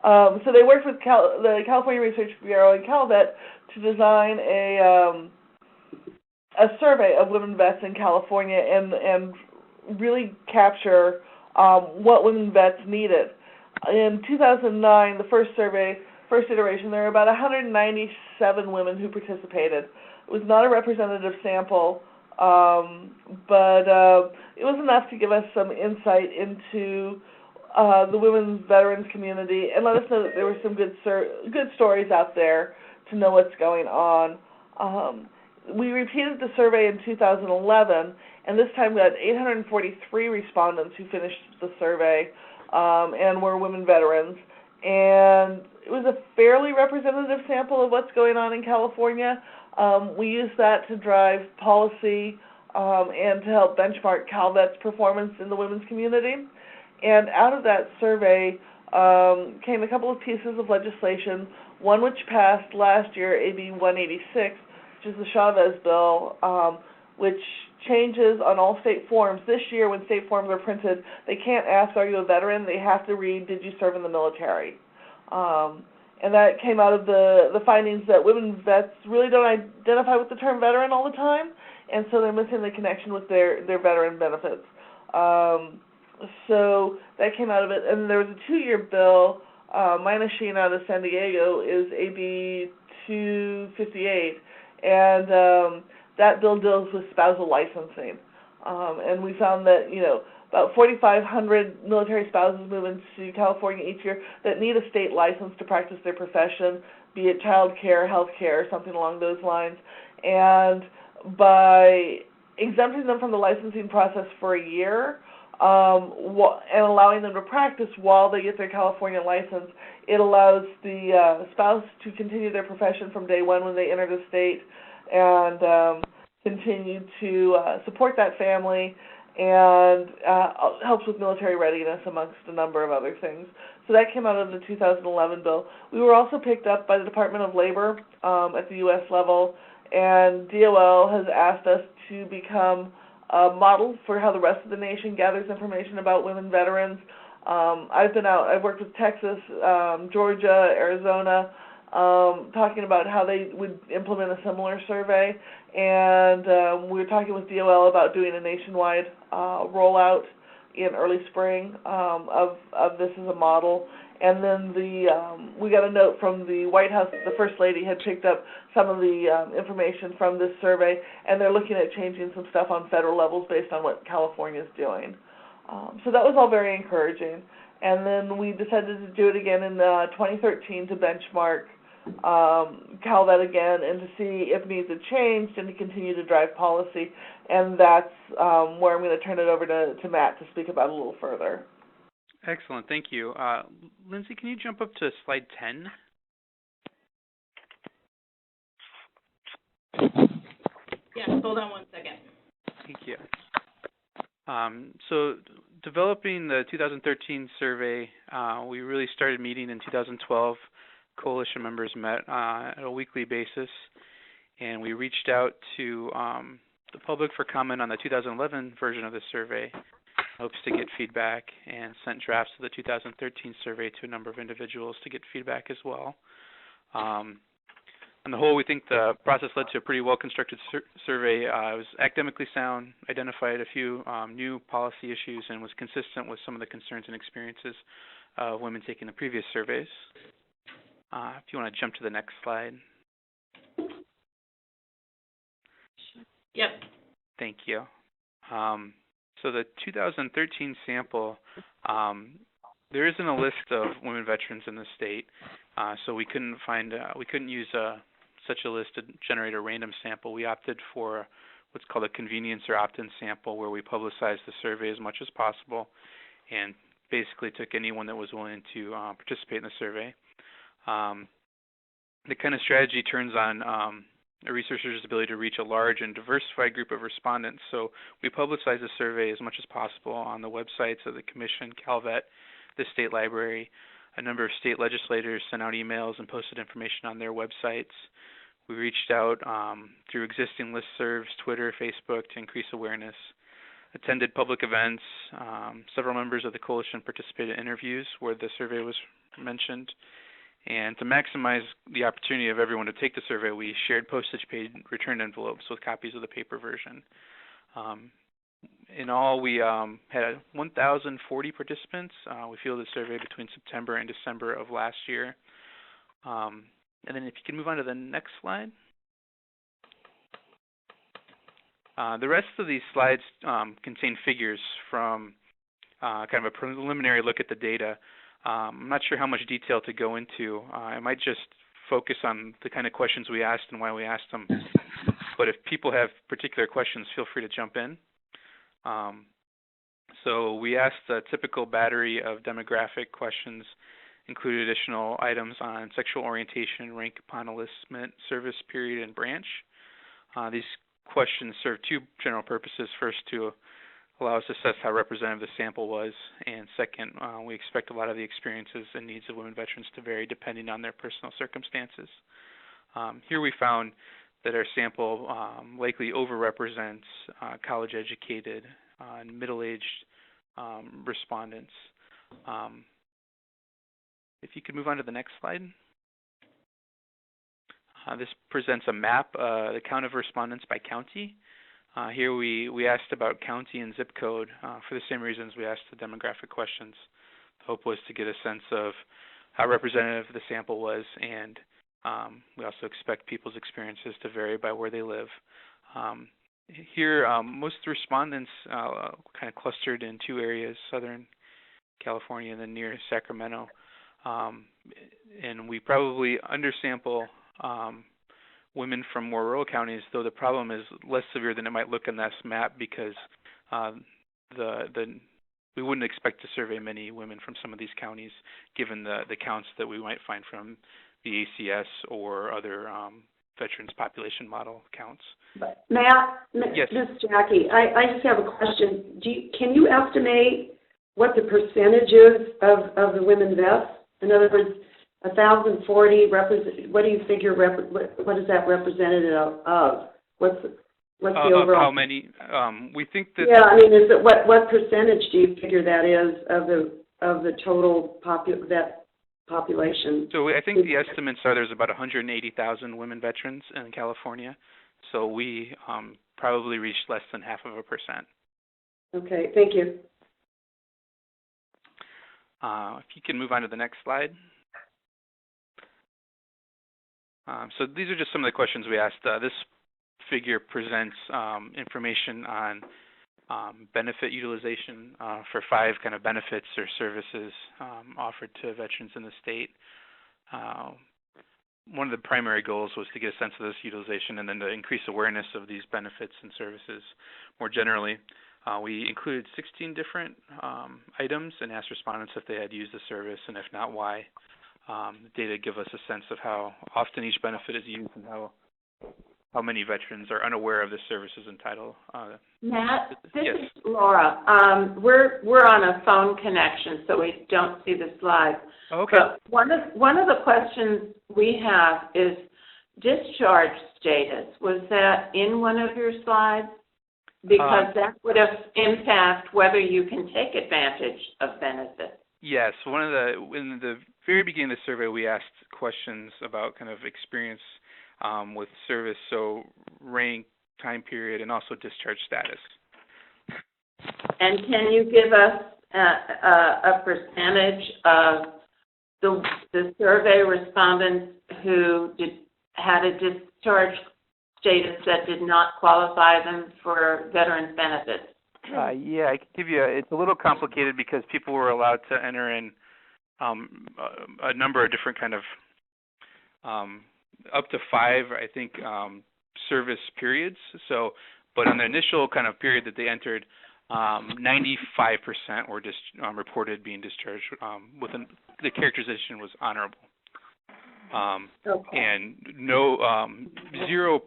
So they worked with the California Research Bureau and Calvet to design a survey of women vets in California and really capture what women vets needed. In 2009, the first survey, first iteration, there were about 197 women who participated. It was not a representative sample, but it was enough to give us some insight into the women's veterans community and let us know that there were some good stories out there to know what's going on. We repeated the survey in 2011, and this time we had 843 respondents who finished the survey and were women veterans. And it was a fairly representative sample of what's going on in California. We used that to drive policy and to help benchmark Calvet's performance in the women's community. And out of that survey came a couple of pieces of legislation, one which passed last year, AB 186, which is the Chavez bill, which changes on all state forms. This year, when state forms are printed, they can't ask, are you a veteran? They have to read, did you serve in the military? And that came out of the findings that women vets really don't identify with the term veteran all the time, and so they're missing the connection with their veteran benefits. So that came out of it. And there was a 2-year bill. My machine out of San Diego is AB 258, and that bill deals with spousal licensing. And we found that, about 4,500 military spouses move into California each year that need a state license to practice their profession, be it child care, health care, something along those lines. And by exempting them from the licensing process for a year, and allowing them to practice while they get their California license, it allows the spouse to continue their profession from day one when they enter the state and continue to support that family and helps with military readiness amongst a number of other things. So that came out of the 2011 bill. We were also picked up by the Department of Labor at the U.S. level, and DOL has asked us to become a model for how the rest of the nation gathers information about women veterans. I've been out, I've worked with Texas, Georgia, Arizona, talking about how they would implement a similar survey, and we were talking with DOL about doing a nationwide rollout in early spring of this as a model. And then we got a note from the White House that the First Lady had picked up some of the information from this survey, and they're looking at changing some stuff on federal levels based on what California is doing. So that was all very encouraging. And then we decided to do it again in 2013 to benchmark Calvet again and to see if needs had changed and to continue to drive policy. And that's where I'm going to turn it over to Matt to speak about it a little further. Excellent, thank you. Lindsay, can you jump up to slide 10? Yes, hold on one second. Thank you. So developing the 2013 survey, we really started meeting in 2012. Coalition members met at a weekly basis, and we reached out to the public for comment on the 2011 version of the survey. Hopes to get feedback, and sent drafts of the 2013 survey to a number of individuals to get feedback as well. On the whole, we think the process led to a pretty well-constructed survey. It was academically sound, identified a few new policy issues, and was consistent with some of the concerns and experiences of women taking the previous surveys. If you want to jump to the next slide. Yep. Thank you. So the 2013 sample, there isn't a list of women veterans in the state, so we couldn't use such a list to generate a random sample. We opted for what's called a convenience or opt-in sample, where we publicized the survey as much as possible, and basically took anyone that was willing to participate in the survey. The kind of strategy turns on a researcher's ability to reach a large and diversified group of respondents. So we publicize the survey as much as possible on the websites of the Commission, Calvet, the State Library. A number of state legislators sent out emails and posted information on their websites. We reached out through existing listservs, Twitter, Facebook, to increase awareness. attended public events. Several members of the coalition participated in interviews where the survey was mentioned. And to maximize the opportunity of everyone to take the survey, we shared postage-paid return envelopes with copies of the paper version. In all, we had 1,040 participants. We fielded the survey between September and December of last year. And then if you can move on to the next slide. The rest of these slides contain figures from kind of a preliminary look at the data. I'm not sure how much detail to go into. I might just focus on the kind of questions we asked and why we asked them. But if people have particular questions, feel free to jump in. So we asked a typical battery of demographic questions, included additional items on sexual orientation, rank upon enlistment, service period, and branch. These questions serve two general purposes. First, to allow us to assess how representative the sample was, and second, we expect a lot of the experiences and needs of women veterans to vary depending on their personal circumstances. Here we found that our sample likely overrepresents college-educated and middle-aged respondents. If you could move on to the next slide. This presents a map, the count of respondents by county. Here we asked about county and zip code for the same reasons we asked the demographic questions. The hope was to get a sense of how representative the sample was, and we also expect people's experiences to vary by where they live. Here, most respondents kind of clustered in two areas, Southern California and then near Sacramento. And we probably undersample women from more rural counties, though the problem is less severe than it might look on this map because we wouldn't expect to survey many women from some of these counties given the counts that we might find from the ACS or other veterans population model counts. Matt, yes. Ms. Jackie, I just have a question. Can you estimate what the percentage is of the women vets? In other words, 1,040 what do you figure? What is that representative of? What's the overall? How many? We think that. Yeah, I mean, is it what percentage do you figure that is of the total vet population? So I think the estimates are there's about 180,000 women veterans in California. So we probably reached less than 0.5%. Okay, thank you. If you can move on to the next slide. So these are just some of the questions we asked. This figure presents information on benefit utilization for 5 kind of benefits or services offered to veterans in the state. One of the primary goals was to get a sense of this utilization and then to increase awareness of these benefits and services more generally. We included 16 different items and asked respondents if they had used the service and if not, why. The data give us a sense of how often each benefit is used and how many veterans are unaware of the services entitled. Matt, this yes. is Laura. We're on a phone connection, so we don't see the slides. Okay. But one of the questions we have is discharge status. Was that in one of your slides? Because that would impact whether you can take advantage of benefits. Yes, in the very beginning of the survey, we asked questions about kind of experience with service, so rank, time period, and also discharge status. And can you give us a percentage of the survey respondents who had a discharge status that did not qualify them for veterans benefits? Yeah, I can give you. It's a little complicated because people were allowed to enter in a number of different kind of up to 5, I think, service periods. So, but on the initial kind of period that they entered, 95% were reported being discharged. The characterization was honorable. Okay. And no 0%,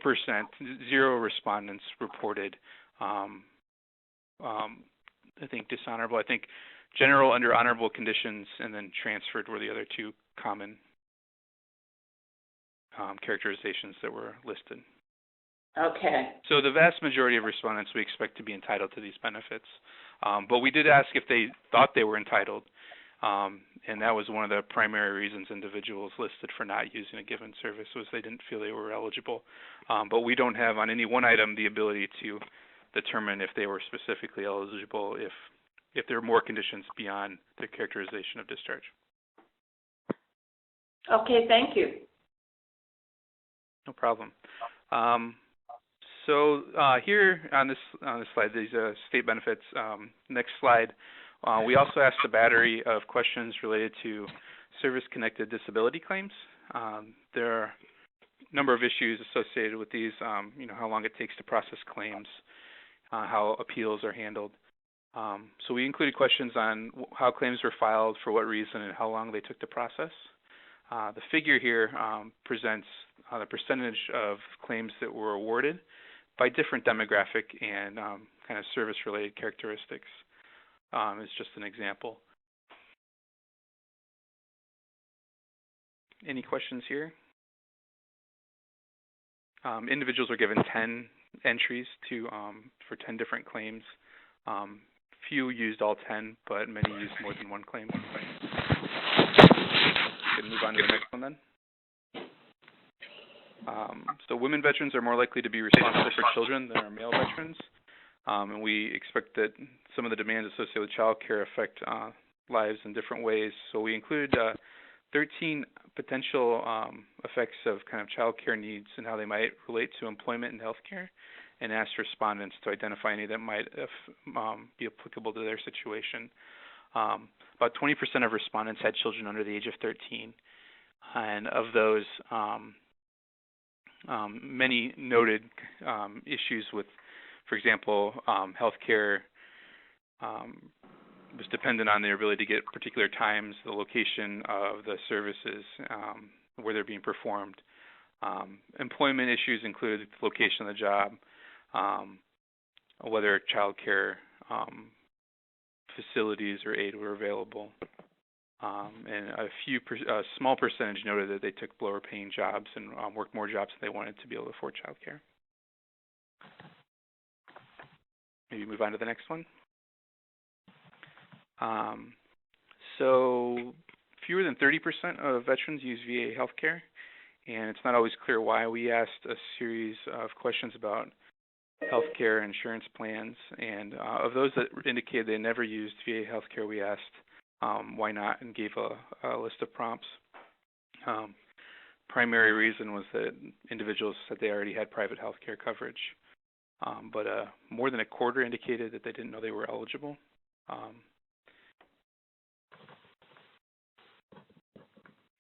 0 respondents reported. I think dishonorable. I think general under honorable conditions and then transferred were the other 2 common characterizations that were listed. Okay. So the vast majority of respondents we expect to be entitled to these benefits. But we did ask if they thought they were entitled, and that was one of the primary reasons individuals listed for not using a given service was they didn't feel they were eligible. But we don't have on any one item the ability to determine if they were specifically eligible if there are more conditions beyond the characterization of discharge. Okay, thank you. No problem. So here on this slide, these state benefits. Next slide. We also asked a battery of questions related to service-connected disability claims. There are a number of issues associated with these. How long it takes to process claims, how appeals are handled. So we included questions on how claims were filed, for what reason, and how long they took to process. The figure here presents the percentage of claims that were awarded by different demographic and kind of service-related characteristics. It's just an example. Any questions here? Individuals are given 10 entries for 10 different claims. Few used all 10, but many used more than one claim. Can move on to the next one then. So women veterans are more likely to be responsible for children than our male veterans, and we expect that some of the demands associated with child care affect lives in different ways. So we included 13 potential effects of kind of child care needs and how they might relate to employment and health care, and asked respondents to identify any that might be applicable to their situation. About 20% of respondents had children under the age of 13, and of those, many noted issues with, for example, health care was dependent on their ability to get particular times, the location of the services, where they're being performed. Employment issues included the location of the job, whether child care facilities or aid were available. And a small percentage noted that they took lower paying jobs and worked more jobs than they wanted to be able to afford child care. Maybe move on to the next one. So fewer than 30% of veterans use VA healthcare, and it's not always clear why. We asked a series of questions about healthcare insurance plans, and of those that indicated they never used VA healthcare, we asked why not, and gave a list of prompts. Primary reason was that individuals said they already had private healthcare coverage, but more than a quarter indicated that they didn't know they were eligible.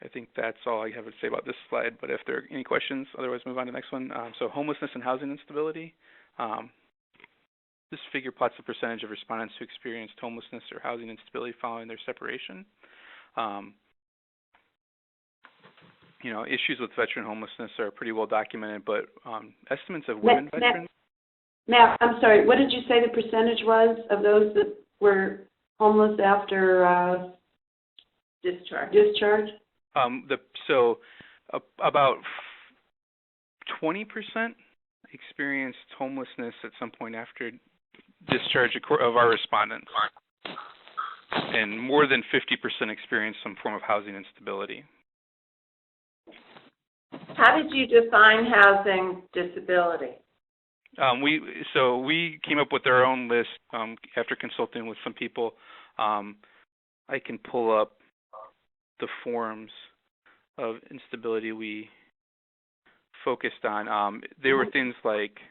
I think that's all I have to say about this slide, but if there are any questions, otherwise move on to the next one. So homelessness and housing instability. This figure plots the percentage of respondents who experienced homelessness or housing instability following their separation. Issues with veteran homelessness are pretty well documented, but estimates of women veterans. Matt, I'm sorry, what did you say the percentage was of those that were homeless after discharge? About 20% experienced homelessness at some point after discharge of our respondents, and more than 50% experienced some form of housing instability. How did you define housing disability? We came up with our own list after consulting with some people. I can pull up the forms of instability we focused on. There were things like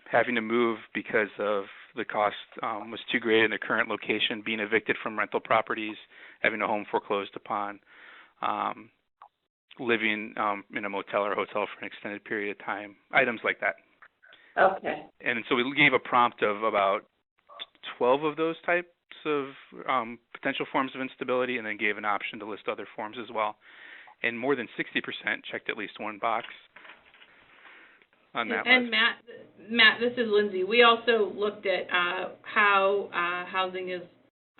having to move because of the cost was too great in the current location, being evicted from rental properties, having a home foreclosed upon, living in a motel or hotel for an extended period of time, items like that. Okay. And so we gave a prompt of about 12 of those types of potential forms of instability, and then gave an option to list other forms as well. And more than 60% checked at least one box on that and list. Matt, this is Lindsay. We also looked at how housing is,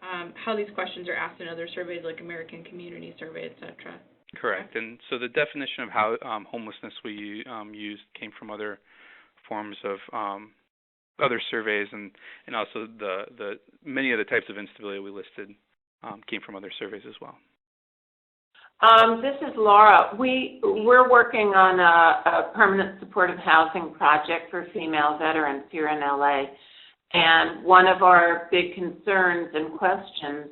how these questions are asked in other surveys like American Community Survey, et cetera. Correct. And so the definition of how homelessness we used came from other forms of other surveys, and also the many of the types of instability we listed came from other surveys as well. This is Laura. We're working on a permanent supportive housing project for female veterans here in LA, and one of our big concerns and questions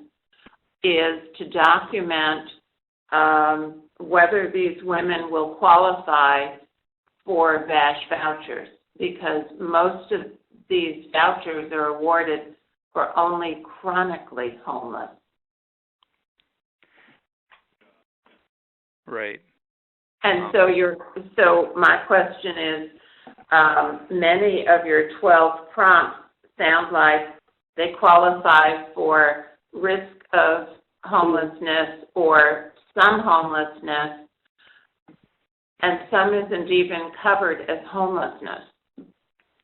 is to document whether these women will qualify for VASH vouchers, because most of these vouchers are awarded for only chronically homeless. Right. And so my question is, many of your 12 prompts sound like they qualify for risk of homelessness or some homelessness, and some isn't even covered as homelessness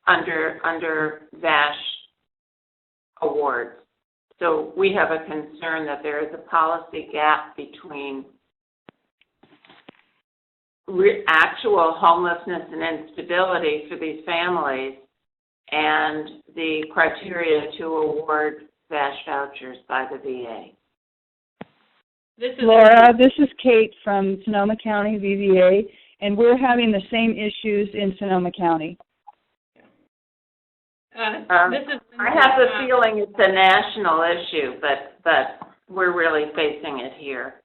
under VASH awards. So we have a concern that there is a policy gap between actual homelessness and instability for these families and the criteria to award VASH vouchers by the VA. Laura, this is Kate from Sonoma County VVA, and we're having the same issues in Sonoma County. I have the feeling it's a national issue, but we're really facing it here.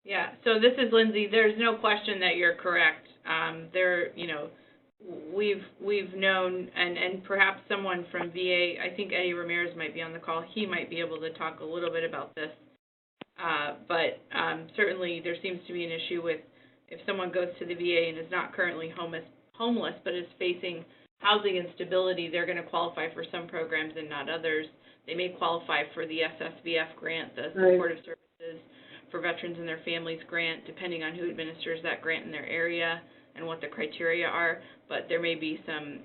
Yeah, so this is Lindsay. There's no question that you're correct. We've known, and perhaps someone from VA, I think Eddie Ramirez might be on the call. He might be able to talk a little bit about this. But certainly there seems to be an issue with if someone goes to the VA and is not currently homeless but is facing housing instability, they're going to qualify for some programs and not others. They may qualify for the SSVF grant, the Supportive Services for Veterans and Their Families grant, depending on who administers that grant in their area and what the criteria are. But there may be some,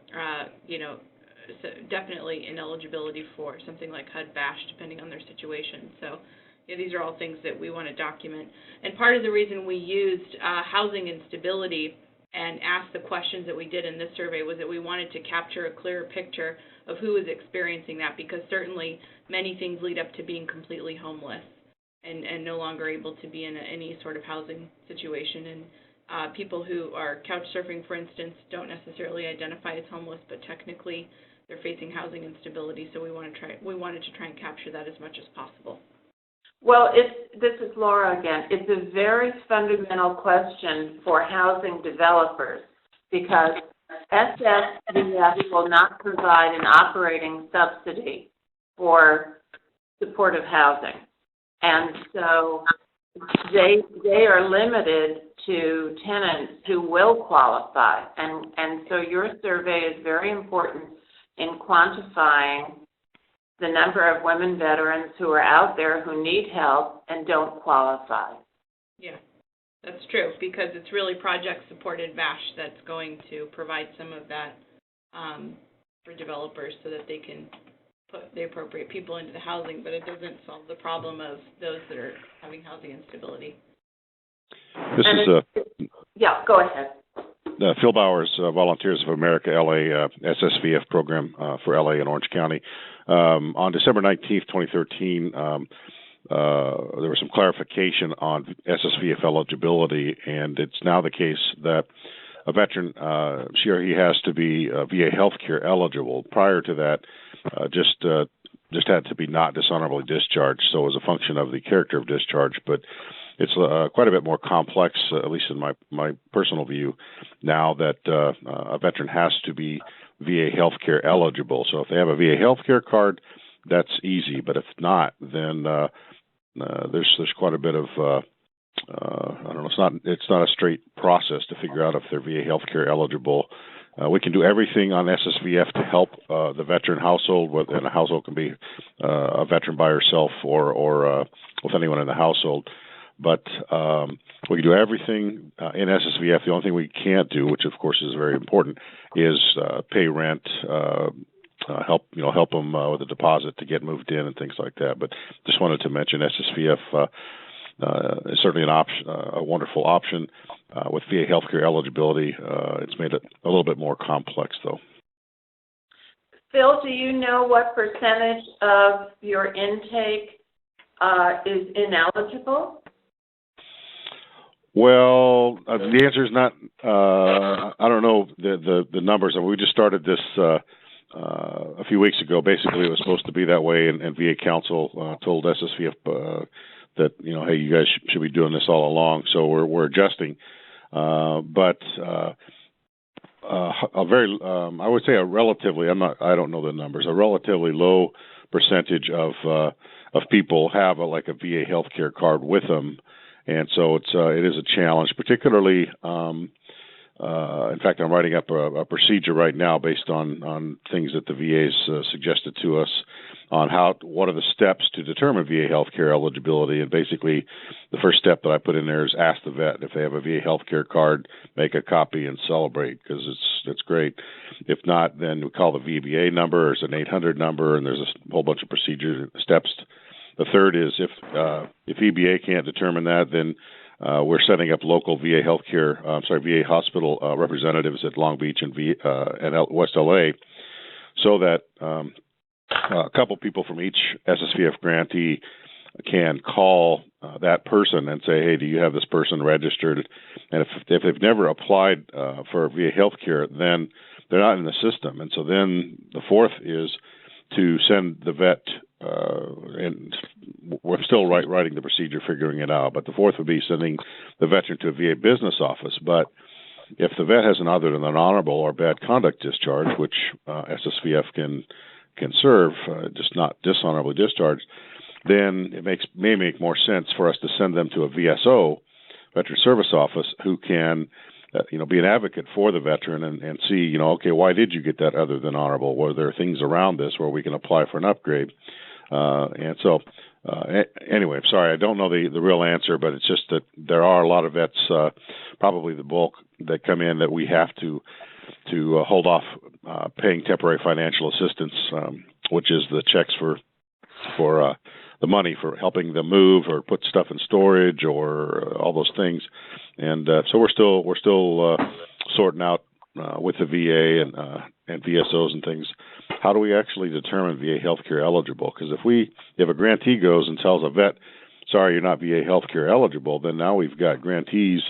definitely ineligibility for something like HUD-VASH, depending on their situation. So these are all things that we want to document. And part of the reason we used housing instability and asked the questions that we did in this survey was that we wanted to capture a clearer picture of who is experiencing that, because certainly many things lead up to being completely homeless and no longer able to be in any sort of housing situation. And people who are couch surfing, for instance, don't necessarily identify as homeless, but technically they're facing housing instability. So we wanted to try and capture that as much as possible. Well, this is Laura again. It's a very fundamental question for housing developers, because SSVF will not provide an operating subsidy for supportive housing. And so they are limited to tenants who will qualify. And so your survey is very important in quantifying the number of women veterans who are out there who need help and don't qualify. Yeah, that's true, because it's really project-supported VASH that's going to provide some of that for developers so that they can put the appropriate people into the housing, but it doesn't solve the problem of those that are having housing instability. Yeah, go ahead. Phil Bowers, Volunteers of America, LA, SSVF program for LA and Orange County. On December 19th, 2013, there was some clarification on SSVF eligibility, and it's now the case that a veteran, she or he has to be VA healthcare eligible. Prior to that, just had to be not dishonorably discharged, so it was a function of the character of discharge, but it's quite a bit more complex, at least in my personal view, now that a veteran has to be VA healthcare eligible. So if they have a VA healthcare card, that's easy. But if not, then there's quite a bit of I don't know. It's not a straight process to figure out if they're VA healthcare eligible. We can do everything on SSVF to help the veteran household, and a household can be a veteran by herself or with anyone in the household. But we can do everything in SSVF. The only thing we can't do, which of course is very important, is pay rent, help them with a deposit to get moved in and things like that. But just wanted to mention SSVF is certainly an option, a wonderful option. With VA healthcare eligibility, it's made it a little bit more complex, though. Phil, do you know what percentage of your intake is ineligible? Well, the answer is not. I don't know the numbers. We just started this a few weeks ago. Basically, it was supposed to be that way, and VA Council told SSVF that hey, you guys should be doing this all along. So we're adjusting, but a very, I would say a relatively. I don't know the numbers. A relatively low percentage of people have a VA healthcare card with them. And so it is a challenge, particularly. In fact, I'm writing up a procedure right now based on things that the VA's suggested to us on what are the steps to determine VA healthcare eligibility. And basically, the first step that I put in there is ask the vet if they have a VA healthcare card, make a copy and celebrate, because it's great. If not, then we call the VBA number. There's an 800 number, and there's a whole bunch of procedure steps. The third is if VBA can't determine that, then we're setting up local VA VA hospital representatives at Long Beach and West LA, so that a couple people from each SSVF grantee can call that person and say, hey, do you have this person registered? And if they've never applied for VA healthcare, then they're not in the system. And so then the fourth is to send the vet, and we're still writing the procedure, figuring it out, but the fourth would be sending the veteran to a VA business office. But if the vet has an other than an honorable or bad conduct discharge, which SSVF can serve, just not dishonorably discharged, then it may make more sense for us to send them to a VSO, Veteran Service Office, who can be an advocate for the veteran and see, okay, why did you get that other than honorable? Were there things around this where we can apply for an upgrade? And so, anyway, I'm sorry, I don't know the real answer, but it's just that there are a lot of vets, probably the bulk that come in, that we have to hold off paying temporary financial assistance, which is the checks for the money for helping them move or put stuff in storage or all those things. And so we're still sorting out with the VA and VSOs and things. How do we actually determine VA healthcare eligible? Because if a grantee goes and tells a vet, sorry, you're not VA healthcare eligible, then now we've got grantees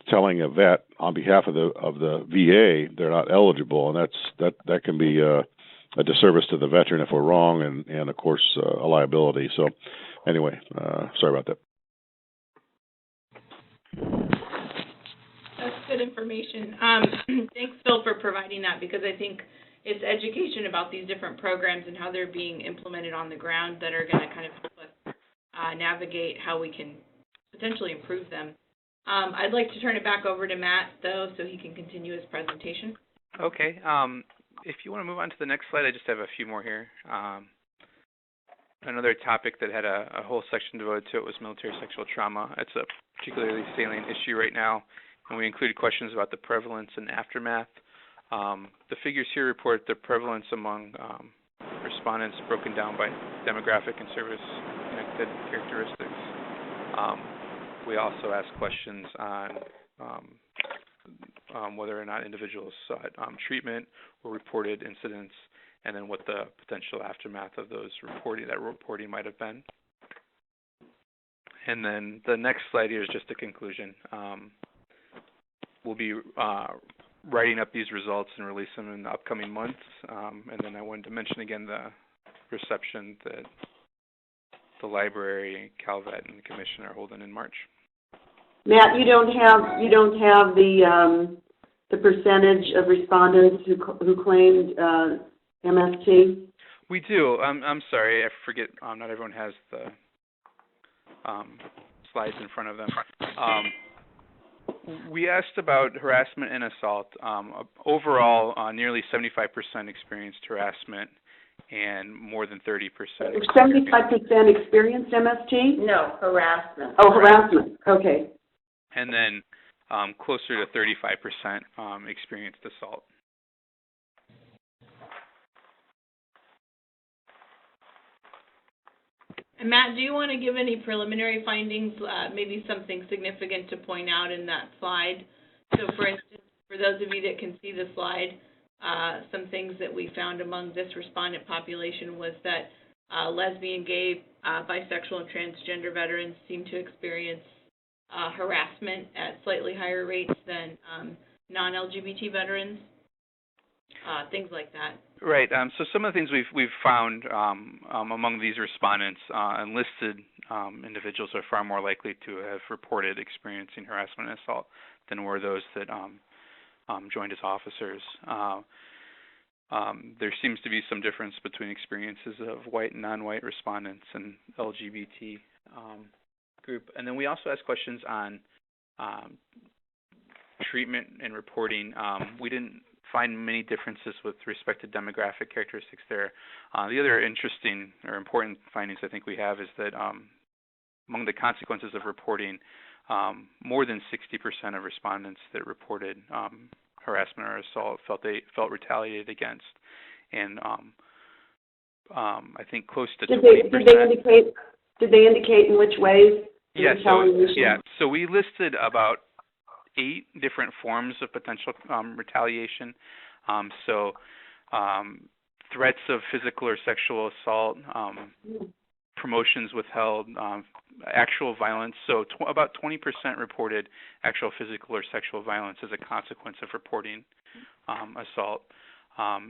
telling a vet on behalf of the VA they're not eligible, and that can be a disservice to the veteran if we're wrong, and of course a liability. So anyway, sorry about that. That's good information. Thanks, Phil, for providing that, because I think it's education about these different programs and how they're being implemented on the ground that are going to kind of help us navigate how we can potentially improve them. I'd like to turn it back over to Matt, though, so he can continue his presentation. Okay. If you want to move on to the next slide, I just have a few more here. Another topic that had a whole section devoted to it was military sexual trauma. It's a particularly salient issue right now, and we included questions about the prevalence and aftermath. The figures here report the prevalence among respondents broken down by demographic and service-connected characteristics. We also asked questions on whether or not individuals sought treatment or reported incidents, and then what the potential aftermath of those reporting might have been. And then the next slide here is just a conclusion. We'll be writing up these results and release them in the upcoming months. And then I wanted to mention again the reception that the library, Calvet, and the commission are holding in March. Matt, you don't have the percentage of respondents who claimed MST? We do. I'm sorry, I forget. Not everyone has the slides in front of them. We asked about harassment and assault. Overall, nearly 75% experienced harassment, and more than 30%. 75% experienced MST? No, harassment. Oh, harassment. Okay. And then closer to 35% experienced assault. And Matt, do you want to give any preliminary findings, maybe something significant to point out in that slide? So, for instance, for those of you that can see the slide, some things that we found among this respondent population was that lesbian, gay, bisexual, and transgender veterans seem to experience harassment at slightly higher rates than non-LGBT veterans, things like that. Right. So some of the things we've found among these respondents, enlisted individuals are far more likely to have reported experiencing harassment and assault than were those that joined as officers. There seems to be some difference between experiences of white and non-white respondents and LGBT group. And then we also asked questions on treatment and reporting. We didn't find many differences with respect to demographic characteristics there. The other interesting or important findings I think we have is that among the consequences of reporting, more than 60% of respondents that reported harassment or assault felt retaliated against, and I think close to 20%. Did they indicate in which ways? Yeah. So we listed about 8 different forms of potential retaliation. Threats of physical or sexual assault, promotions withheld, actual violence. So about 20% reported actual physical or sexual violence as a consequence of reporting assault.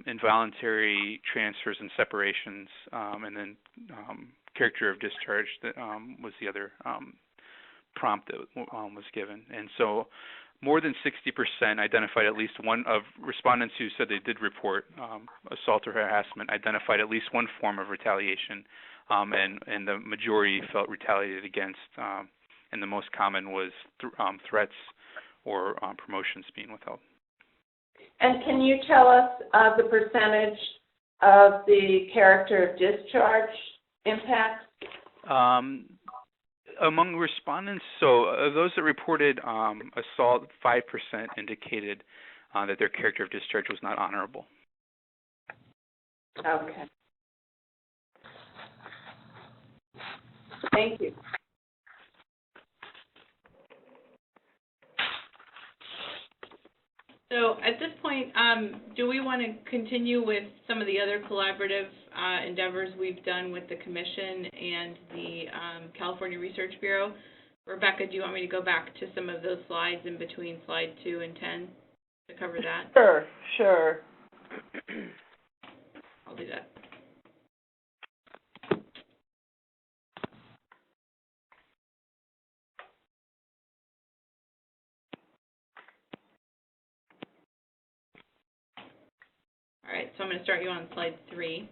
Involuntary transfers and separations, and then character of discharge that was the other prompt that was given. And so more than 60% identified at least one of respondents who said they did report assault or harassment, identified at least one form of retaliation, and the majority felt retaliated against, and the most common was threats or promotions being withheld. And can you tell us the percentage of the character of discharge impacts? Among respondents, so those that reported assault, 5% indicated that their character of discharge was not honorable. Okay. Thank you. So at this point, do we want to continue with some of the other collaborative endeavors we've done with the Commission and the California Research Bureau? Rebecca, do you want me to go back to some of those slides in between slide 2 and 10 to cover that? Sure. I'll do that. All right, so I'm going to start you on slide 3.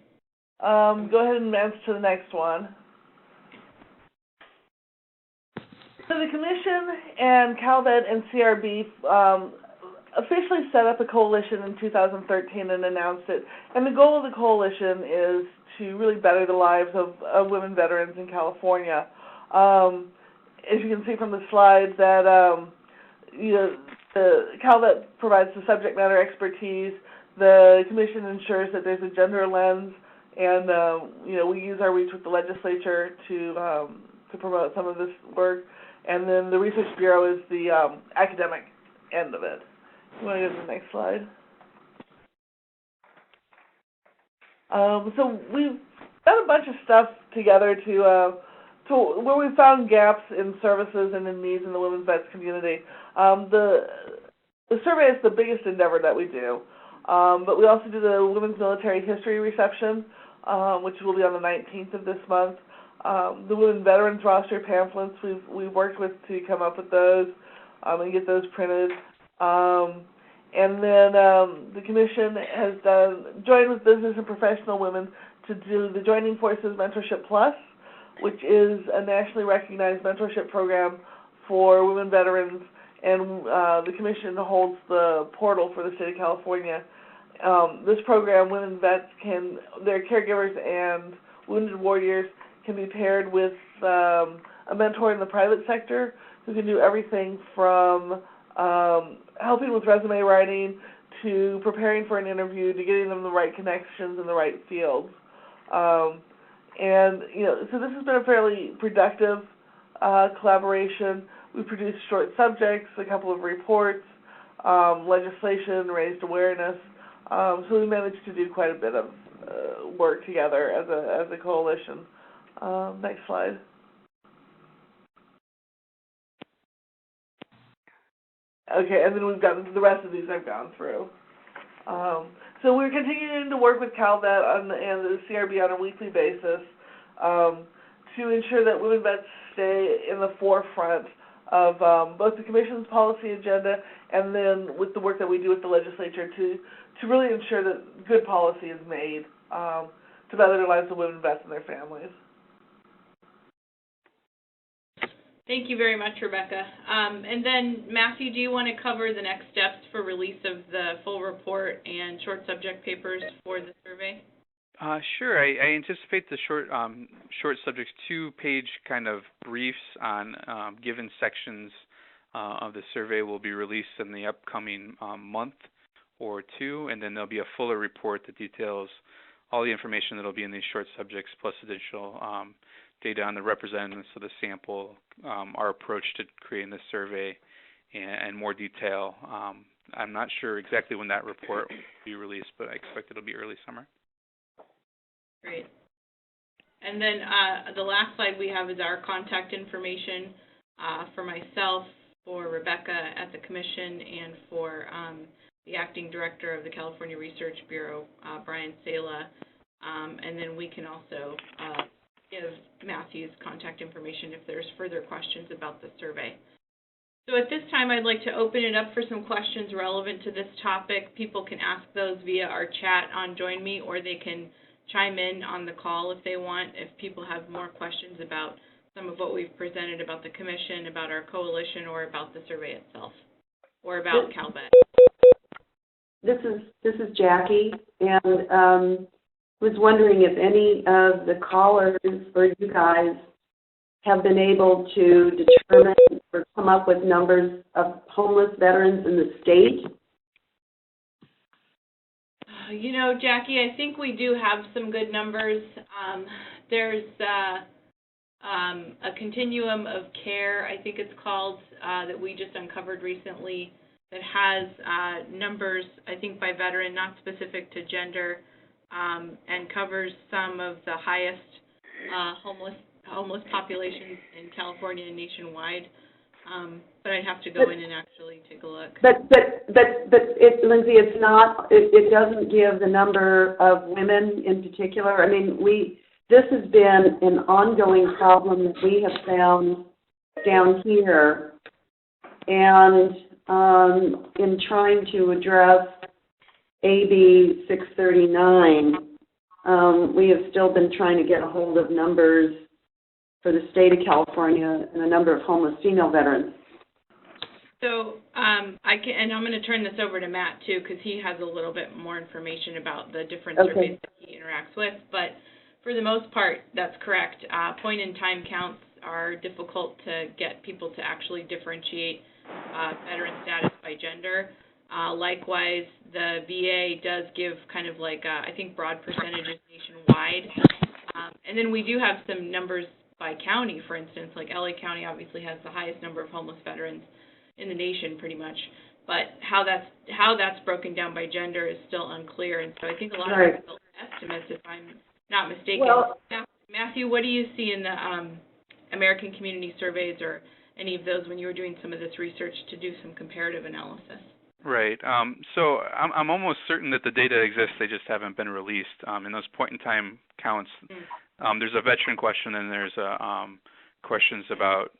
Go ahead and advance to the next one. So the Commission and calvet and CRB officially set up a coalition in 2013 and announced it. And the goal of the coalition is to really better the lives of women veterans in California. As you can see from the slide, that the calvet provides the subject matter expertise. The Commission ensures that there's a gender lens, and we use our reach with the legislature to promote some of this work. And then the Research Bureau is the academic end of it. You want to go to the next slide? So we've done a bunch of stuff together to where we found gaps in services and in needs in the women's vets community. The survey is the biggest endeavor that we do. But we also do the Women's Military History Reception, which will be on the 19th of this month. The Women Veterans Roster pamphlets we've worked with to come up with those and get those printed. And then the Commission has joined with business and professional women to do the Joining Forces Mentorship Plus, which is a nationally recognized mentorship program for women veterans, and the Commission holds the portal for the state of California. This program, women vets their caregivers and wounded warriors can be paired with a mentor in the private sector who can do everything from helping with resume writing to preparing for an interview to getting them the right connections in the right fields. And, so this has been a fairly productive collaboration. We produced short subjects, a couple of reports, legislation, raised awareness. So we managed to do quite a bit of work together as a coalition. Next slide. Okay, and then we've gotten to the rest of these I've gone through. So we're continuing to work with Calvet and the CRB on a weekly basis to ensure that women vets stay in the forefront of both the Commission's policy agenda and then with the work that we do with the legislature to really ensure that good policy is made to better the lives of women vets and their families. Thank you very much, Rebecca. And then, Matthew, do you want to cover the next steps for release of the full report and short subject papers for the survey? Sure. I anticipate the short subjects 2-page kind of briefs on given sections of the survey will be released in the upcoming month or two, and then there'll be a fuller report that details all the information that will be in these short subjects plus additional data on the representatives of the sample, our approach to creating this survey, and more detail. I'm not sure exactly when that report will be released, but I expect it'll be early summer. Great. And then the last slide we have is our contact information for myself, for Rebecca at the Commission, and for the Acting Director of the California Research Bureau, Brian Sala. And then we can also give Matthew's contact information if there's further questions about the survey. So at this time, I'd like to open it up for some questions relevant to this topic. People can ask those via our chat on Join Me, or they can chime in on the call if they want, if people have more questions about some of what we've presented about the Commission, about our coalition, or about the survey itself, or about Calvet. This is Jackie, and was wondering if any of the callers or you guys have been able to determine or come up with numbers of homeless veterans in the state. Jackie, I think we do have some good numbers. There's a continuum of care, I think it's called, that we just uncovered recently that has numbers, I think, by veteran, not specific to gender, and covers some of the highest homeless populations in California and nationwide. But I'd have to go in and actually take a look. But Lindsay, it's not. It doesn't give the number of women in particular. I mean, this has been an ongoing problem that we have found down here, and in trying to address AB 639, we have still been trying to get a hold of numbers for the state of California and a number of homeless female veterans. So and I'm going to turn this over to Matt too, because he has a little bit more information about the different surveys that he interacts with. But for the most part, that's correct. Point-in-time counts are difficult to get people to actually differentiate veteran status by gender. Likewise, the VA does give kind of like, I think, broad percentages nationwide. And then we do have some numbers by county, for instance. Like LA County obviously has the highest number of homeless veterans in the nation, pretty much. But how that's broken down by gender is still unclear. And so I think a lot of people estimates, if I'm not mistaken. Well, Matthew, what do you see in the American Community Surveys or any of those when you were doing some of this research to do some comparative analysis? Right. So I'm almost certain that the data exists. They just haven't been released. In those point-in-time counts, there's a veteran question and there's questions about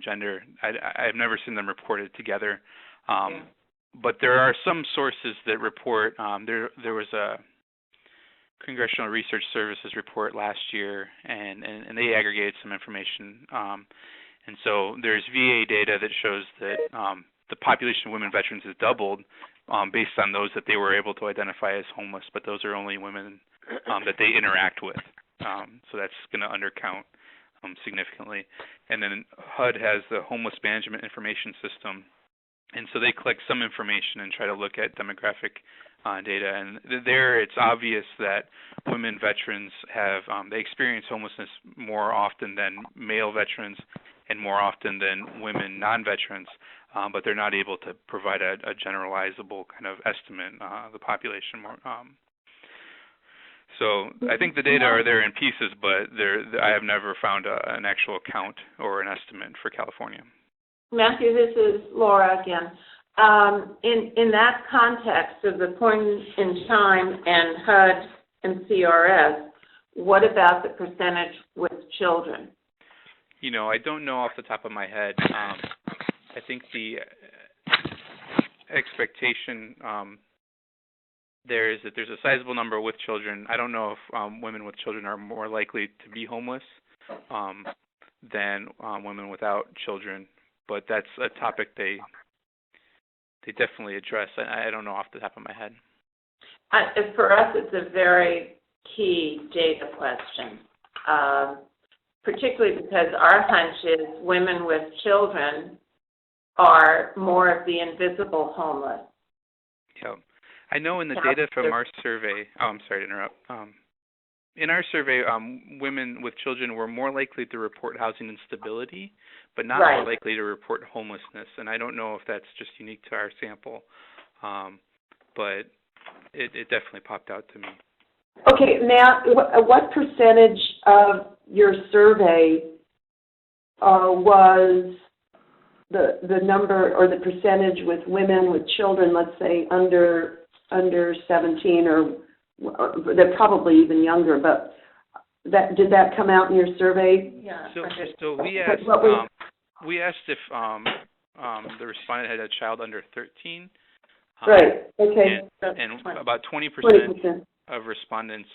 gender. I've never seen them reported together. But there are some sources that report. There was a Congressional Research Services report last year, and they aggregated some information. And so there's VA data that shows that the population of women veterans has doubled based on those that they were able to identify as homeless, but those are only women that they interact with. So that's going to undercount significantly. And then HUD has the Homeless Management Information System, And so they collect some information and try to look at demographic data. And there it's obvious that women veterans have, they experience homelessness more often than male veterans and more often than women non-veterans, but they're not able to provide a generalizable kind of estimate of the population. So I think the data are there in pieces, but I have never found an actual count or an estimate for California. Matthew, this is Laura again. In that context of the point in time and HUD and CRS, what about the percentage with children? You know, I don't know off the top of my head. I think the expectation there is that there's a sizable number with children. I don't know if women with children are more likely to be homeless than women without children, but that's a topic they definitely address. I don't know off the top of my head. For us, it's a very key data question, particularly because our hunch is women with children are more of the invisible homeless. Yeah. I know in the data from our survey, I'm sorry to interrupt. In our survey, women with children were more likely to report housing instability, but not more likely to report homelessness. And I don't know if that's just unique to our sample, but it definitely popped out to me. Okay, Matt, what percentage of your survey was the number or the percentage with women with children, let's say under 17 or they're probably even younger, but did that come out in your survey? Yeah. So we asked if the respondent had a child under 13. Right. Okay. And about 20% of respondents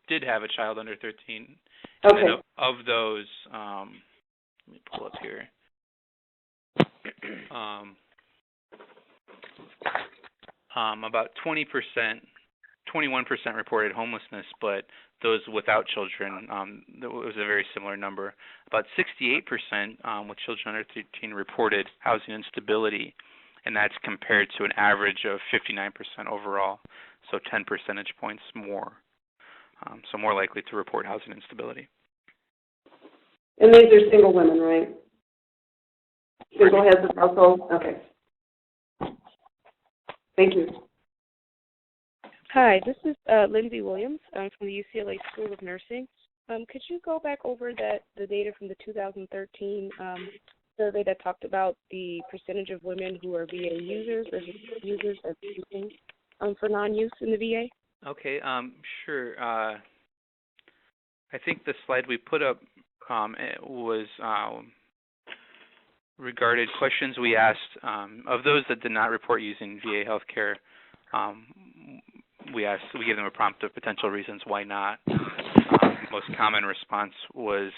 did have a child under 13. Okay. And of those, let me pull up here. About 20%, 21% reported homelessness, but those without children, it was a very similar number. About 68% with children under 13 reported housing instability, and that's compared to an average of 59% overall, so 10 percentage points more. So more likely to report housing instability. And these are single women, right? Single heads of household? Okay. Thank you. Hi, this is Lindsay Williams. I'm from the UCLA School of Nursing. Could you go back over the data from the 2013 survey that talked about the percentage of women who are VA users versus users of using for non-use in the VA? Okay, sure. I think the slide we put up was regarded questions we asked of those that did not report using VA healthcare. We gave them a prompt of potential reasons why not. Most common response was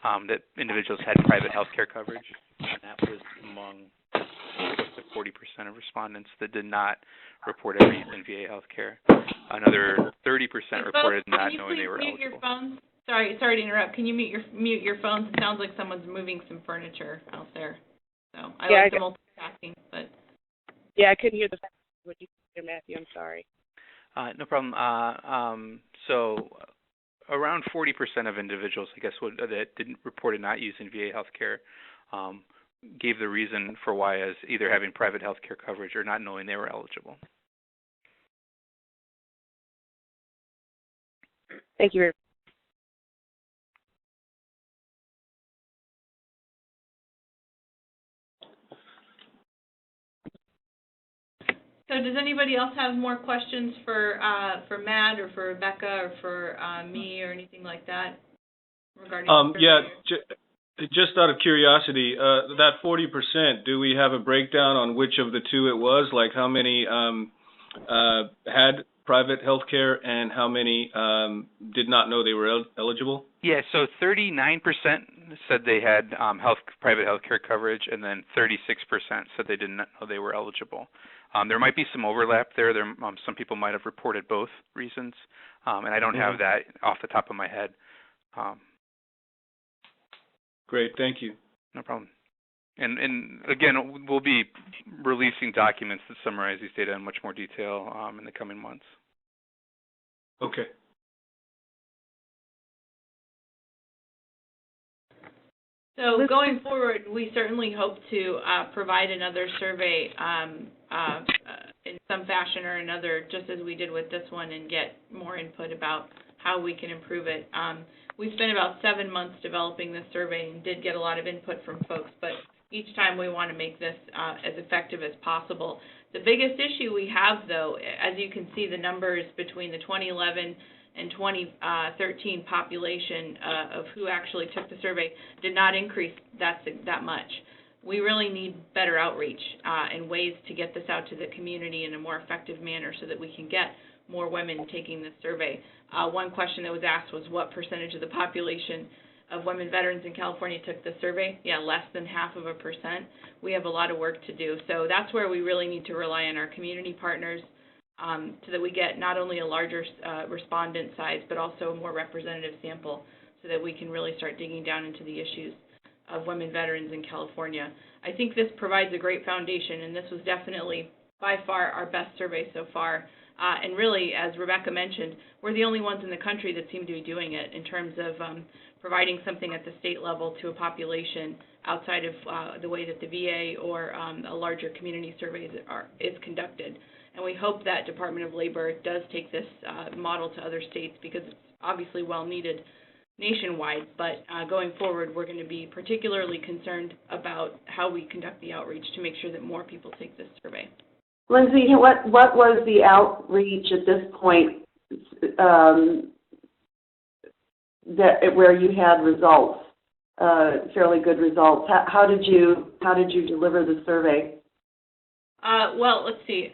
that individuals had private healthcare coverage, and that was among close to 40% of respondents that did not report ever using VA healthcare. Another 30% reported not knowing they were eligible. Your phones? Sorry to interrupt. Can you mute your phones? It sounds like someone's moving some furniture out there. So I like the multitasking, but yeah, I couldn't hear what you said, Matthew. I'm sorry. No problem. So around 40% of individuals, I guess, that didn't reported not using VA healthcare gave the reason for why as either having private healthcare coverage or not knowing they were eligible. Thank you very much. So does anybody else have more questions for Matt or for Rebecca or for me or anything like that regarding? Just out of curiosity, that 40%, do we have a breakdown on which of the two it was? Like how many had private health care and how many did not know they were eligible? Yeah, so 39% said they had private health care coverage, and then 36% said they didn't know they were eligible. There might be some overlap there. Some people might have reported both reasons, and I don't have that off the top of my head. Great, thank you. No problem. And again, we'll be releasing documents that summarize these data in much more detail in the coming months. Okay. So going forward, we certainly hope to provide another survey in some fashion or another, just as we did with this one, and get more input about how we can improve it. We spent about 7 months developing this survey and did get a lot of input from folks, but each time we want to make this as effective as possible. The biggest issue we have, though, as you can see, the numbers between the 2011 and 2013 population of who actually took the survey did not increase that much. We really need better outreach and ways to get this out to the community in a more effective manner so that we can get more women taking this survey. One question that was asked was what percentage of the population of women veterans in California took the survey. Yeah, less than 0.5%. We have a lot of work to do. So that's where we really need to rely on our community partners so that we get not only a larger respondent size, but also a more representative sample so that we can really start digging down into the issues of women veterans in California. I think this provides a great foundation, and this was definitely by far our best survey so far. And really, as Rebecca mentioned, we're the only ones in the country that seem to be doing it in terms of providing something at the state level to a population outside of the way that the VA or a larger community survey is conducted. And we hope that Department of Labor does take this model to other states because it's obviously well needed nationwide. But going forward, we're going to be particularly concerned about how we conduct the outreach to make sure that more people take this survey. Lindsay, what was the outreach at this point where you had results, fairly good results? How did you deliver the survey? Well, let's see.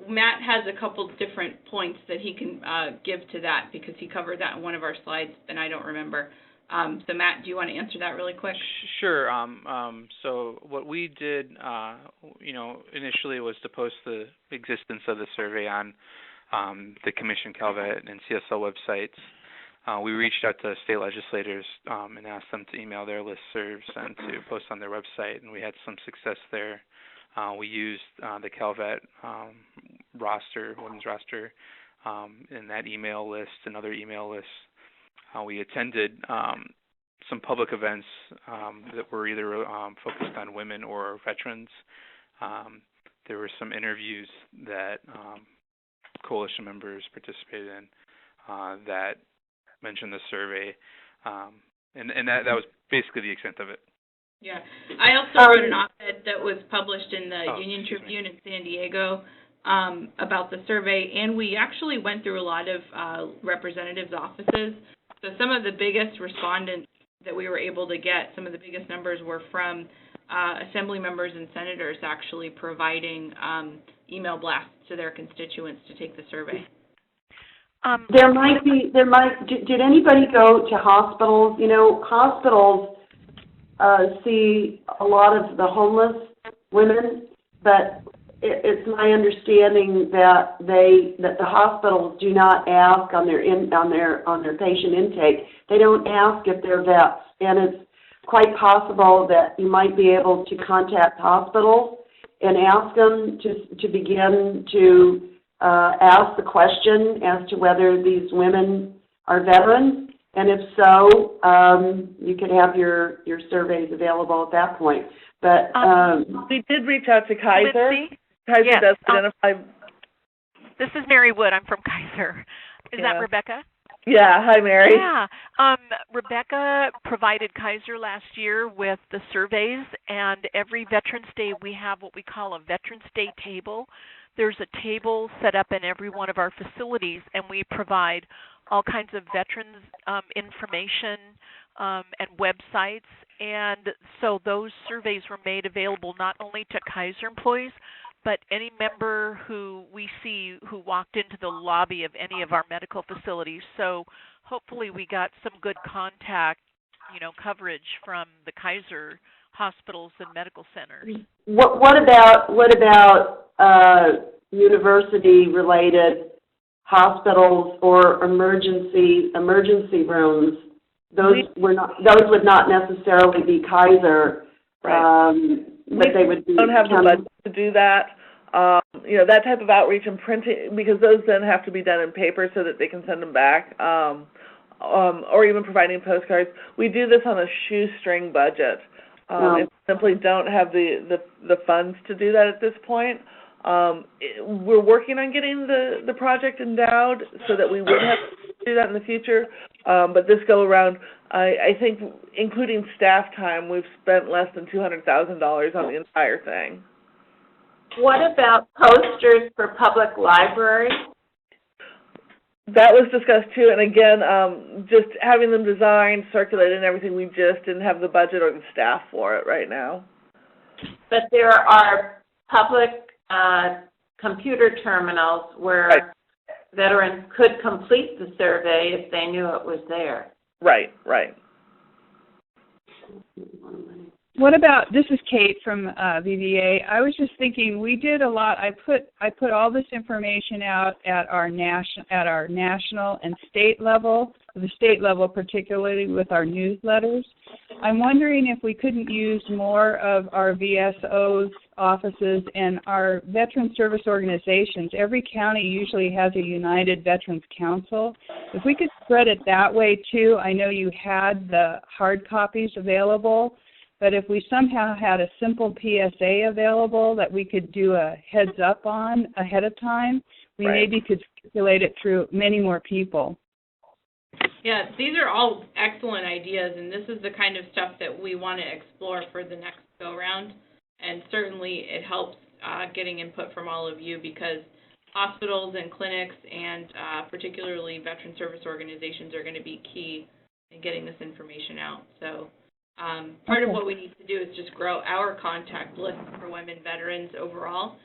Matt has a couple different points that he can give to that because he covered that in one of our slides, and I don't remember. So, Matt, do you want to answer that really quick? Sure. So what we did, initially was to post the existence of the survey on the Commission, Calvet, and CSL websites. We reached out to state legislators and asked them to email their listservs and to post on their website, and we had some success there. We used the Calvet roster, women's roster, in that email list and other email lists. We attended some public events that were either focused on women or veterans. There were some interviews that coalition members participated in that mentioned the survey, and that was basically the extent of it. Yeah. I also wrote an op-ed that was published in the Union Tribune in San Diego about the survey, and we actually went through a lot of representatives' offices. So some of the biggest respondents that we were able to get, some of the biggest numbers were from assembly members and senators actually providing email blasts to their constituents to take the survey. Did anybody go to hospitals? You know, hospitals see a lot of the homeless women, but it's my understanding that the hospitals do not ask on their patient intake. They don't ask if they're vets, and it's quite possible that you might be able to contact hospitals and ask them to begin to ask the question as to whether these women are veterans, and if so, you could have your surveys available at that point. But we did reach out to Kaiser. Lindsay? Kaiser yes, does identify. This is Mary Wood. I'm from Kaiser. Is that Rebecca? Yeah. Hi, Mary. Yeah. Rebecca provided Kaiser last year with the surveys, and every Veterans Day we have what we call a Veterans Day table. There's a table set up in every one of our facilities, and we provide all kinds of veterans information and websites. And so those surveys were made available not only to Kaiser employees, but any member who we see who walked into the lobby of any of our medical facilities. So hopefully we got some good contact, coverage from the Kaiser hospitals and medical centers. What about university-related hospitals or emergency rooms? Those would not necessarily be Kaiser, Right. But they would be don't have the budget to do that. That type of outreach and printing, because those then have to be done in paper so that they can send them back, or even providing postcards. We do this on a shoestring budget. And simply don't have the funds to do that at this point. We're working on getting the project endowed so that we would have to do that in the future. But this go around, I think, including staff time, we've spent less than $200,000 on the entire thing. What about posters for public libraries? That was discussed too, and again, just having them designed, circulated, and everything, we just didn't have the budget or the staff for it right now. But there are public computer terminals where veterans could complete the survey if they knew it was there. Right. What about, this is Kate from VVA. I was just thinking, we did a lot. I put all this information out at our national and state level, the state level particularly with our newsletters. I'm wondering if we couldn't use more of our VSO's offices and our veteran service organizations. Every county usually has a United Veterans Council. If we could spread it that way too, I know you had the hard copies available, but if we somehow had a simple PSA available that we could do a heads up on ahead of time, we maybe could circulate it through many more people. Yeah, these are all excellent ideas, and this is the kind of stuff that we want to explore for the next go-round. And certainly it helps getting input from all of you, because hospitals and clinics and particularly veteran service organizations are going to be key in getting this information out. So part of what we need to do is just grow our contact list for women veterans overall.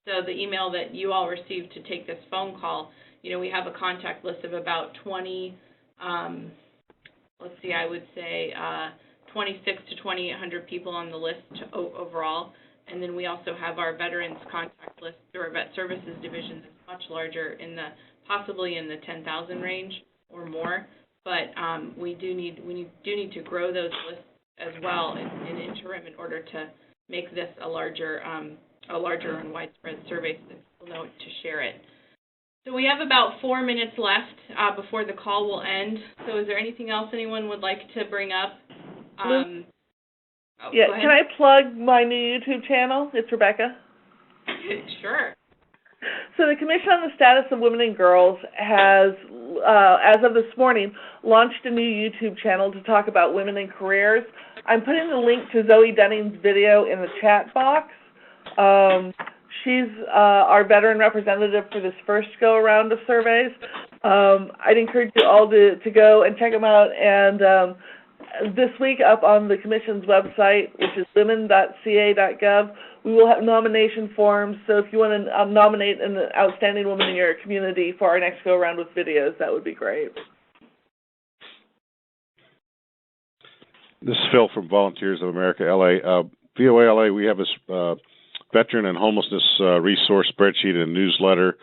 So the email that you all received to take this phone call, we have a contact list of about 20, I would say 26 to 2,800 people on the list overall. And then we also have our veterans contact list through our vet services division that's much larger, possibly in the 10,000 range or more. But we do need to grow those lists as well in interim in order to make this a larger and widespread survey so that people know to share it. So we have about 4 minutes left before the call will end. So is there anything else anyone would like to bring up? Can I plug my new YouTube channel? It's Rebecca. Sure. So the Commission on the Status of Women and Girls has, as of this morning, launched a new YouTube channel to talk about women and careers. I'm putting the link to Zoe Dunning's video in the chat box. She's our veteran representative for this first go-around of surveys. I'd encourage you all to go and check them out. And this week up on the Commission's website, which is women.ca.gov, we will have nomination forms. So if you want to nominate an outstanding woman in your community for our next go-around with videos, that would be great. This is Phil from Volunteers of America, LA. VOA LA, we have this veteran and homelessness resource spreadsheet and newsletter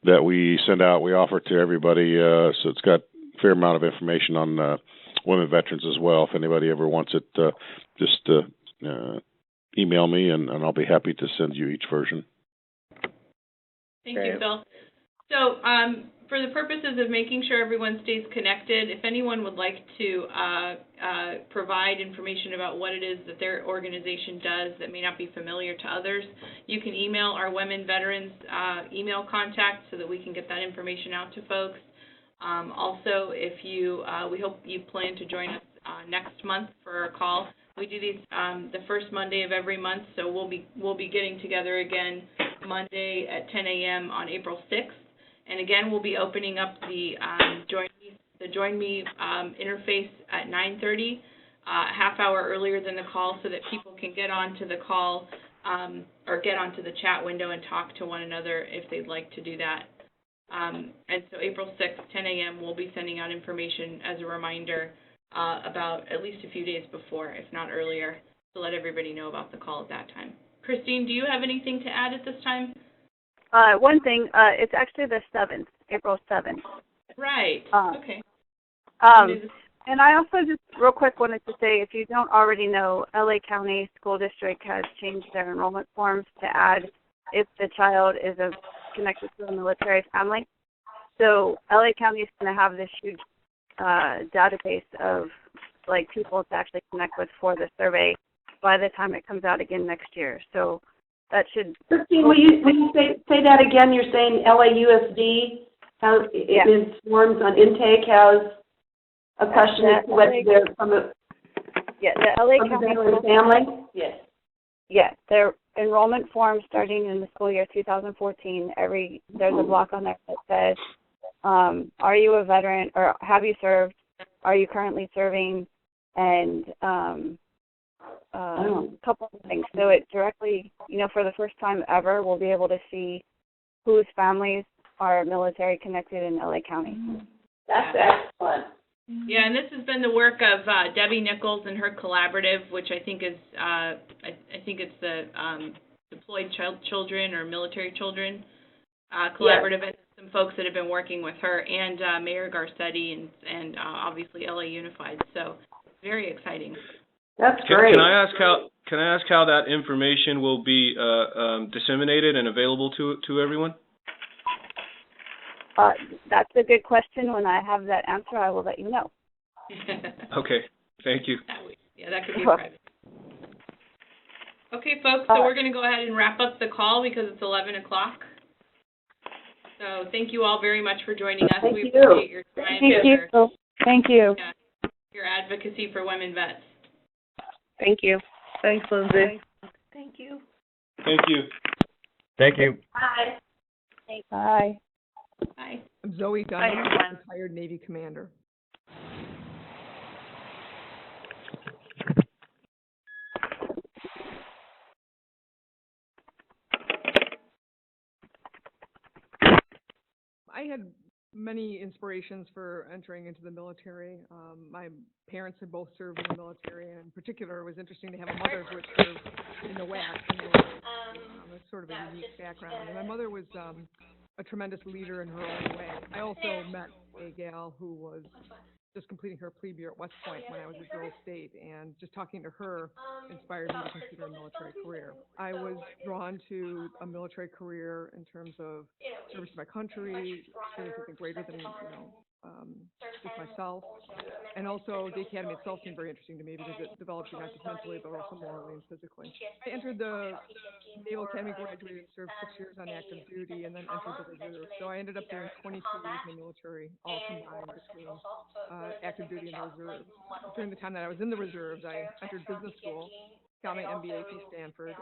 that we send out. We offer to everybody, so it's got a fair amount of information on women veterans as well. If anybody ever wants it, just email me, and I'll be happy to send you each version. Thank you, Phil. So for the purposes of making sure everyone stays connected, if anyone would like to provide information about what it is that their organization does that may not be familiar to others, you can email our women veterans email contact so that we can get that information out to folks. Also, if you, we hope you plan to join us next month for our call. We do these the first Monday of every month, so we'll be getting together again Monday at 10 a.m. on April 6th. And again, we'll be opening up the Join Me interface at 9:30, a half hour earlier than the call, so that people can get onto the call or get onto the chat window and talk to one another if they'd like to do that. And so April 6th, 10 a.m., we'll be sending out information as a reminder about at least a few days before, if not earlier, to let everybody know about the call at that time. Christine, do you have anything to add at this time? One thing, it's actually the 7th, April 7th. Right. Okay. And I also just real quick wanted to say, if you don't already know, LA County School District has changed their enrollment forms to add if the child is connected to a military family. So LA County is going to have this huge database of like people to actually connect with for the survey by the time it comes out again next year. So that should. Christine, will you say that again? You're saying LAUSD has in forms on intake has a question as to whether they're from a the LA County family. Yes. Yeah, their enrollment form starting in the school year 2014. There's a block on there that says, are you a veteran or have you served? Are you currently serving? And a couple of things. So it directly, for the first time ever, we'll be able to see whose families are military connected in LA County. That's excellent. Yeah, and this has been the work of Debbie Nichols and her collaborative, which I think is, I think it's the Deployed Children or Military Children collaborative, and some folks that have been working with her, and Mayor Garcetti, and obviously LA Unified. So very exciting. That's great. Can I ask how that information will be disseminated and available to everyone? That's a good question. When I have that answer, I will let you know. Okay, thank you. Yeah, that could be private. Okay, folks, so we're going to go ahead and wrap up the call because it's 11 o'clock. So thank you all very much for joining us. We appreciate your time. Thank you. Your advocacy for women vets. Thank you. Thanks, Lindsay. Thank you. Thank you. Thank you. Bye. Bye. Bye. I'm Zoe Dunn, retired Navy commander. I had many inspirations for entering into the military. My parents had both served in the military, and in particular, it was interesting to have a mother who had served in the WAC. It's sort of a unique background. And my mother was a tremendous leader in her own way. I also met a gal who was just completing her plebe year at West Point when I was at Girls State, and just talking to her inspired me to consider a military career. I was drawn to a military career in terms of service to my country, doing something greater than just myself, and also the academy itself seemed very interesting to me because it developed you not just mentally but also morally and physically. I entered the Naval Academy, graduated, and served 6 years on active duty, and then entered the reserve. So I ended up doing 22 years in the military, all combined between active duty and reserves. During the time that I was in the reserves, I entered business school, got my MBA from Stanford, and